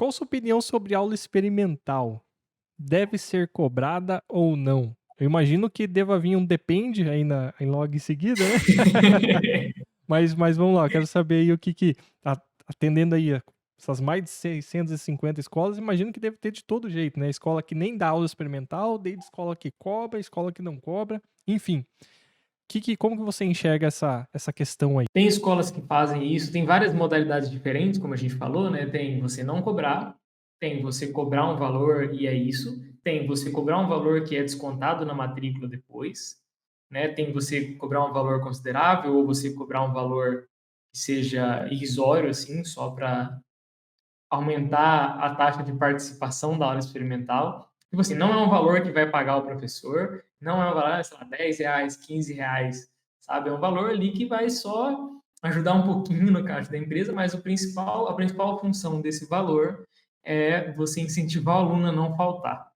qual a sua opinião sobre aula experimental? Deve ser cobrada ou não? Eu imagino que deva vir um depende aí logo em seguida, né? Mas vamos lá, eu quero saber aí o que atendendo aí essas mais de 650 escolas, imagino que deve ter de todo jeito, né? Escola que nem dá aula experimental, desde escola que cobra, escola que não cobra, enfim. Como que você enxerga essa questão aí? Tem escolas que fazem isso, tem várias modalidades diferentes, como a gente falou, né? Tem você não cobrar, tem você cobrar um valor e é isso, tem você cobrar um valor que é descontado na matrícula depois, né? Tem você cobrar um valor considerável ou você cobrar um valor que seja irrisório, assim, só para aumentar a taxa de participação da aula experimental. Tipo assim, não é um valor que vai pagar o professor, não é um valor, sei lá, R$ 10, R$ 15, sabe? É um valor ali que vai só ajudar um pouquinho no caixa da empresa, mas a principal função desse valor é você incentivar o aluno a não faltar,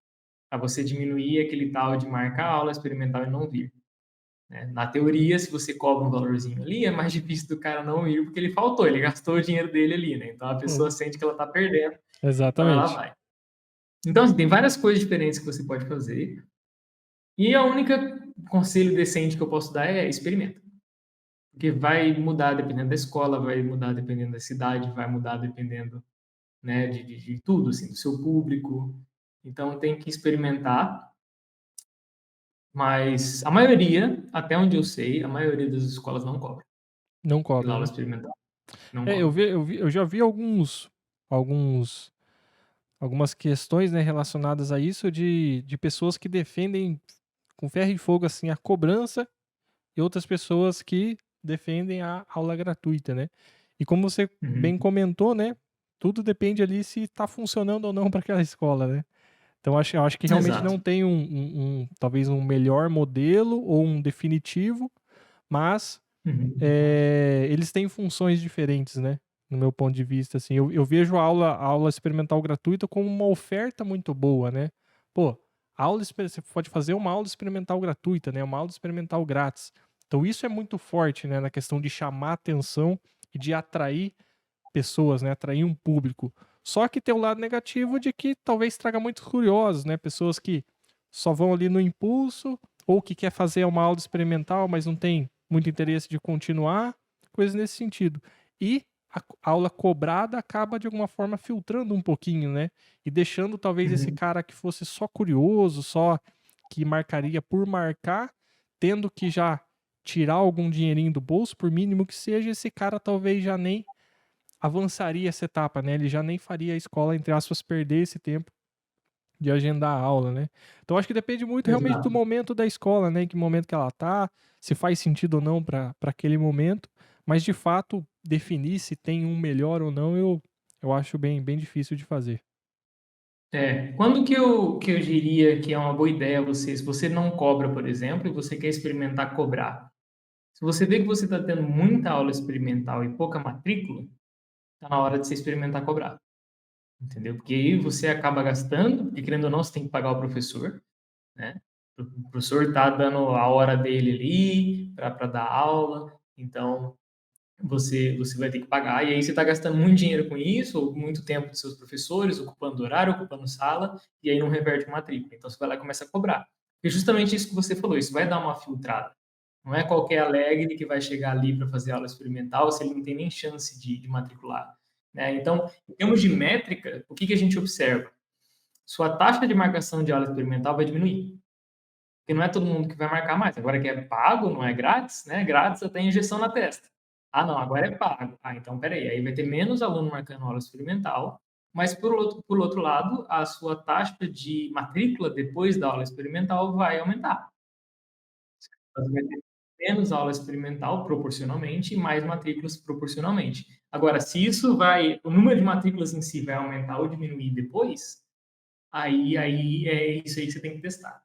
a você diminuir aquele tal de marcar a aula experimental e não vir, né? Na teoria, se você cobra um valorzinho ali, é mais difícil do cara não ir porque ele faltou, ele gastou o dinheiro dele ali, né? Então a Hum, pessoa sente que ela está perdendo, então ela exatamente. vai. Então, assim, tem várias coisas diferentes que você pode fazer. E a única conselho decente que eu posso dar é experimenta. Porque vai mudar dependendo da escola, vai mudar dependendo da cidade, vai mudar dependendo, né, de tudo, assim, do seu público. Então tem que experimentar. Mas a maioria, até onde eu sei, a maioria das escolas não cobra Não pela cobra, aula né? experimental. Não É, cobra. eu já vi alguns algumas questões, né, relacionadas a isso de pessoas que defendem com ferro e fogo, assim, a cobrança e outras pessoas que defendem a aula gratuita, né. E como você bem Uhum. comentou, né, tudo depende ali se está funcionando ou não para aquela escola, né. Então eu acho que realmente Exato. não tem talvez um melhor modelo ou um definitivo, mas Uhum. eles têm funções diferentes, né, no meu ponto de vista, assim. Eu vejo a aula experimental gratuita como uma oferta muito boa, né. Pô, você pode fazer uma aula experimental gratuita, né, uma aula experimental grátis. Então isso é muito forte, né, na questão de chamar atenção e de atrair pessoas, né, atrair um público. Só que tem o lado negativo de que talvez traga muitos curiosos, né, pessoas que só vão ali no impulso, ou que quer fazer uma aula experimental, mas não tem muito interesse de continuar, coisas nesse sentido. E a aula cobrada acaba de alguma forma filtrando um pouquinho, né, e deixando talvez esse Uhum. cara que fosse só curioso, só que marcaria por marcar, tendo que já tirar algum dinheirinho do bolso, por mínimo que seja, esse cara talvez já nem avançaria essa etapa, né, ele já nem faria a escola, entre aspas, perder esse tempo de agendar a aula, né. Então acho que depende muito realmente do Exato. momento da escola, né, em que momento que ela tá, se faz sentido ou não para aquele momento, mas de fato definir se tem um melhor ou não, eu acho bem difícil de fazer. É, quando que eu diria que é uma boa ideia você, se você não cobra, por exemplo, e você quer experimentar cobrar? Se você vê que você está tendo muita aula experimental e pouca matrícula, está na hora de você experimentar cobrar, entendeu? Porque aí você acaba gastando, porque querendo ou não, você tem que pagar o professor, né? O professor está dando a hora dele ali para dar aula, então você vai ter que pagar, e aí você está gastando muito dinheiro com isso, ou muito tempo dos seus professores, ocupando horário, ocupando sala, e aí não reverte matrícula. Então você vai lá e começa a cobrar. E justamente isso que você falou, isso vai dar uma filtrada. Não é qualquer alegre que vai chegar ali para fazer aula experimental se ele não tem nem chance de matricular, né? Então, em termos de métrica, o que a gente observa? Sua taxa de marcação de aula experimental vai diminuir, porque não é todo mundo que vai marcar mais. Agora que é pago, não é grátis, né? Grátis até injeção na testa. Ah, não, agora é pago. Ah, então peraí, aí vai ter menos aluno marcando aula experimental, mas por outro lado, a sua taxa de matrícula depois da aula experimental vai aumentar. Você vai ter menos aula experimental proporcionalmente e mais matrículas proporcionalmente. Agora, se o número de matrículas em si vai aumentar ou diminuir depois, aí é isso aí que você tem que testar.